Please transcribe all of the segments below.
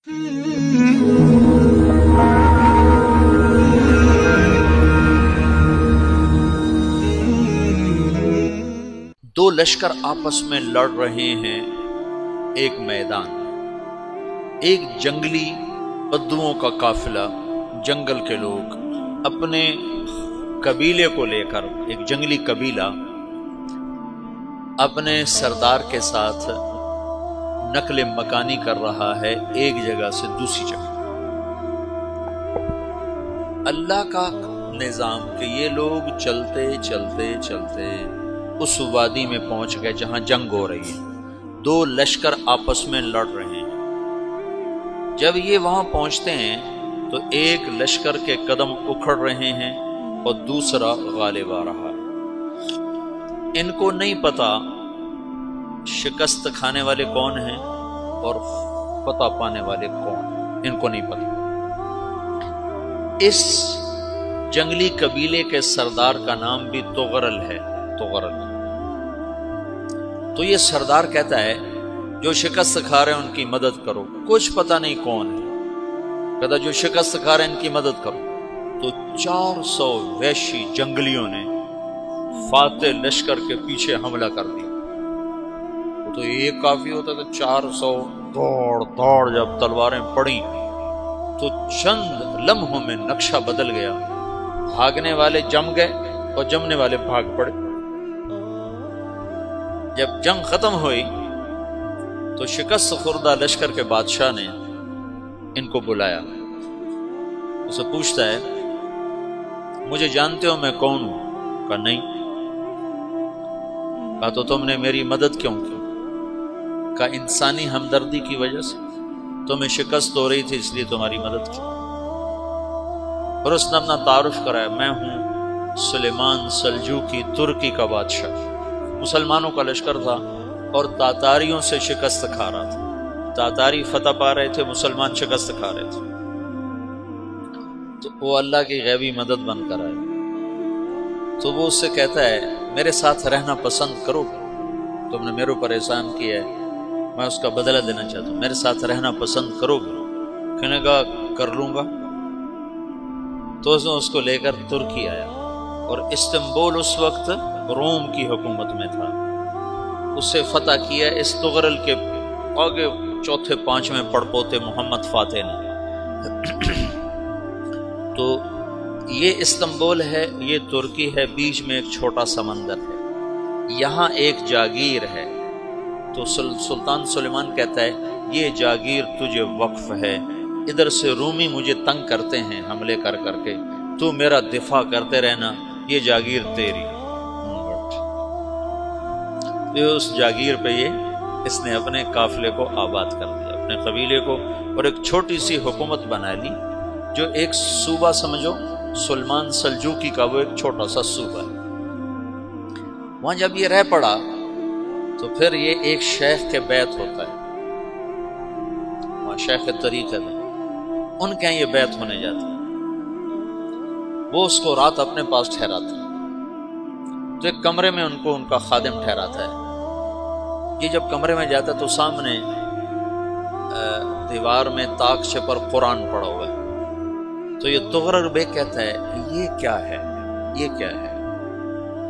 دو لشکر آپس میں لڑ رہے ہیں ایک میدان میں۔ ایک جنگلی بدوؤں کا قافلہ، جنگل کے لوگ اپنے قبیلے کو لے کر، ایک جنگلی قبیلہ اپنے سردار کے ساتھ نقل مکانی کر رہا ہے ایک جگہ سے دوسری جگہ۔ اللہ کا نظام کہ یہ لوگ چلتے چلتے چلتے اس وادی میں پہنچ گئے جہاں جنگ ہو رہی ہے، دو لشکر آپس میں لڑ رہے ہیں۔ جب یہ وہاں پہنچتے ہیں تو ایک لشکر کے قدم اکھڑ رہے ہیں اور دوسرا غالب آ رہا ہے۔ ان کو نہیں پتا شکست کھانے والے کون ہیں اور فتح پانے والے کون ہیں، ان کو نہیں پتا۔ اس جنگلی قبیلے کے سردار کا نام بھی تغرل ہے، تغرل۔ تو یہ سردار کہتا ہے جو شکست کھا رہے ہیں ان کی مدد کرو، کچھ پتہ نہیں کون ہے، کہتا جو شکست کھا رہے ہیں ان کی مدد کرو۔ تو 400 وحشی جنگلیوں نے فاتح لشکر کے پیچھے حملہ کر دیا۔ تو ایک کافی ہوتا تو 400 دوڑ دوڑ جب تلواریں پڑیں تو چند لمحوں میں نقشہ بدل گیا، بھاگنے والے جم گئے اور جمنے والے بھاگ پڑے۔ جب جنگ ختم ہوئی تو شکست خوردہ لشکر کے بادشاہ نے ان کو بلایا، اسے پوچھتا ہے مجھے جانتے ہو میں کون ہوں؟ کہا نہیں۔ کہا تو تم نے میری مدد کیوں کی؟ کہا انسانی ہمدردی کی وجہ سے، تمہیں شکست ہو رہی تھی اس لیے تمہاری مدد کی۔ اور اس نے اپنا تعارف کرایا، میں ہوں سلیمان سلجوقی، ترکی کا بادشاہ۔ مسلمانوں کا لشکر تھا اور تاتاریوں سے شکست کھا رہا تھا، تاتاری فتح پا رہے تھے، مسلمان شکست کھا رہے تھے۔ تو وہ اللہ کی غیبی مدد بن کر آئے۔ تو وہ اس سے کہتا ہے میرے ساتھ رہنا پسند کرو، تم نے میرے اوپر احسان کیا ہے، میں اس کا بدلہ دینا چاہتا ہوں، میرے ساتھ رہنا پسند کرو گے؟ کہنے کا کر لوں گا۔ تو اس نے اس کو لے کر ترکی آیا، اور استنبول اس وقت روم کی حکومت میں تھا، اسے فتح کیا اس تغرل کے آگے چوتھے پانچویں پڑپوتے محمد فاتح نے۔ تو یہ استنبول ہے، یہ ترکی ہے، بیچ میں ایک چھوٹا سمندر ہے، یہاں ایک جاگیر ہے۔ تو سلطان سلیمان کہتا ہے یہ جاگیر تجھے وقف ہے، ادھر سے رومی مجھے تنگ کرتے ہیں حملے کر کر کے، تو میرا دفاع کرتے رہنا، یہ جاگیر تیری۔ اس جاگیر پہ اس نے اپنے قافلے کو آباد کر دیا، اپنے قبیلے کو، اور ایک چھوٹی سی حکومت بنا لی، جو ایک صوبہ سمجھو سلمان سلجوقی کا، وہ ایک چھوٹا سا صوبہ ہے۔ وہاں جب یہ رہ پڑا تو پھر یہ ایک شیخ کے بیعت ہوتا ہے، وہاں شیخ طریقہ میں ان کے یہ بیعت ہونے جاتا ہے، وہ اس کو رات اپنے پاس ٹھہراتا ہے، تو ایک کمرے میں ان کو ان کا خادم ٹھہراتا ہے۔ یہ جب کمرے میں جاتا ہے تو سامنے دیوار میں طاقچے پر قرآن پڑا ہوا ہے۔ تو یہ تغرل بیگ کہتا ہے یہ کیا ہے، یہ کیا ہے؟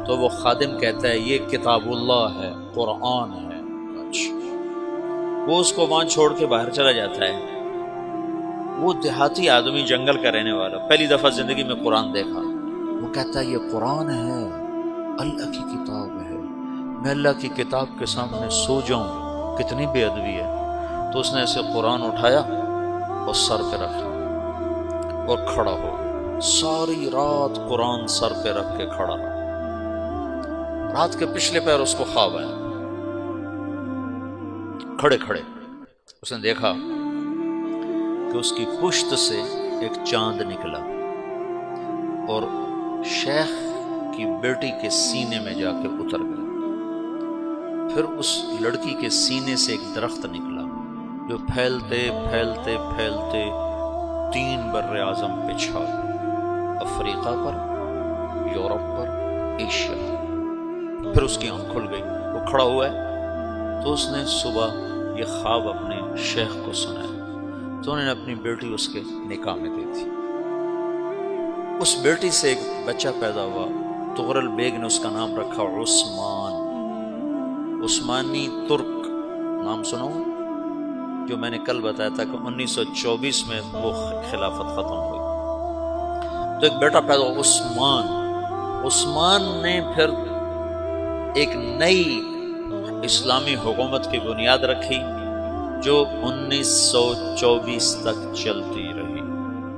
تو وہ خادم کہتا ہے یہ کتاب اللہ ہے، قرآن ہے۔ وہ اس کو وہاں چھوڑ کے باہر چلا جاتا ہے۔ وہ دیہاتی آدمی، جنگل کا رہنے والا، پہلی دفعہ زندگی میں قرآن دیکھا، وہ کہتا ہے یہ قرآن ہے، اللہ کی کتاب ہے، میں اللہ کی کتاب کے سامنے سو جاؤں، کتنی بے ادبی ہے۔ تو اس نے اسے قرآن اٹھایا اور سر پہ رکھا اور کھڑا ہو، ساری رات قرآن سر پہ رکھ کے کھڑا رہا۔ رات کے پچھلے پہر اس کو خواب آیا، کھڑے کھڑے اس نے دیکھا کہ اس کی پشت سے ایک چاند نکلا اور شیخ کی بیٹی کے سینے میں جا کے اتر گیا۔ پھر اس لڑکی کے سینے سے ایک درخت نکلا جو پھیلتے پھیلتے پھیلتے 3 بر اعظم پہ چھا گیا، افریقہ پر، یورپ پر، ایشیا۔ پھر اس کی آنکھ کھل گئی، وہ کھڑا ہوا ہے۔ تو اس نے صبح یہ خواب اپنے شیخ کو سنایا، تو انہوں نے اپنی بیٹی اس کے نکاح میں دے دی۔ اس بیٹی سے ایک بچہ پیدا ہوا، تغرل بیگ نے اس کا نام رکھا عثمان، عثمانی ترک نام سنو، جو میں نے کل بتایا تھا کہ 1924 میں وہ خلافت ختم ہوئی۔ تو ایک بیٹا پیدا ہوا عثمان۔ عثمان نے پھر ایک نئی اسلامی حکومت کی بنیاد رکھی جو 1924 تک چلتی رہی،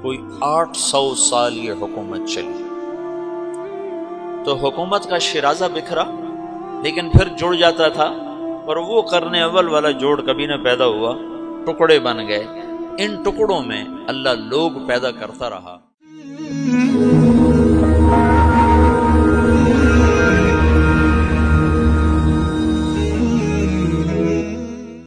کوئی 800 سال یہ حکومت چلی۔ تو حکومت کا شیرازہ بکھرا لیکن پھر جڑ جاتا تھا، اور وہ قرن اول والا جوڑ کبھی نہ پیدا ہوا، ٹکڑے بن گئے۔ ان ٹکڑوں میں اللہ لوگ پیدا کرتا رہا۔